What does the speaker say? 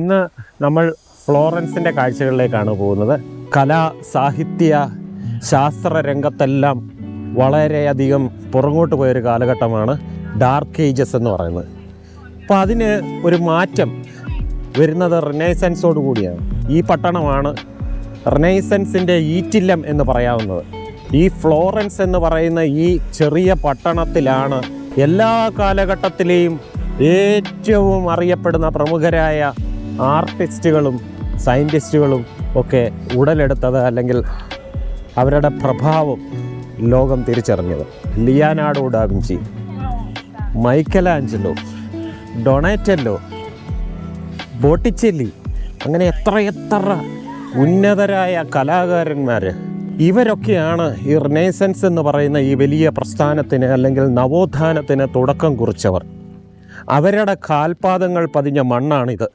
ഇന്ന് നമ്മൾ ഫ്ലോറൻസിൻ്റെ കാഴ്ചകളിലേക്കാണ് പോകുന്നത്. കലാ സാഹിത്യ ശാസ്ത്ര രംഗത്തെല്ലാം വളരെയധികം പുറകോട്ട് പോയൊരു കാലഘട്ടമാണ് ഡാർക്ക് ഏജസ് എന്ന് പറയുന്നത്. അപ്പോൾ അതിന് ഒരു മാറ്റം വരുന്നത് റിനൈസൻസോട് കൂടിയാണ്. ഈ പട്ടണമാണ് റിനൈസൻസിൻ്റെ ഈറ്റില്ലം എന്ന് പറയാവുന്നത്. ഈ ഫ്ലോറൻസ് എന്ന് പറയുന്ന ഈ ചെറിയ പട്ടണത്തിലാണ് എല്ലാ കാലഘട്ടത്തിലെയും ഏറ്റവും അറിയപ്പെടുന്ന പ്രമുഖരായ ആർട്ടിസ്റ്റുകളും സയൻറ്റിസ്റ്റുകളും ഒക്കെ ഉടലെടുത്തത്, അല്ലെങ്കിൽ അവരുടെ പ്രഭാവം ലോകം തിരിച്ചറിഞ്ഞത്. ലിയോനാർഡോ ഡാവിഞ്ചി, മൈക്കലാഞ്ചലോ, ഡൊണാറ്റല്ലോ, ബോട്ടിച്ചെല്ലി, അങ്ങനെ എത്ര ഉന്നതരായ കലാകാരന്മാർ, ഇവരൊക്കെയാണ് ഈ റിനൈസൻസ് എന്ന് പറയുന്ന ഈ വലിയ പ്രസ്ഥാനത്തിന് അല്ലെങ്കിൽ നവോത്ഥാനത്തിന് തുടക്കം കുറിച്ചവർ. അവരുടെ കാൽപാദങ്ങൾ പതിഞ്ഞ മണ്ണാണിത്.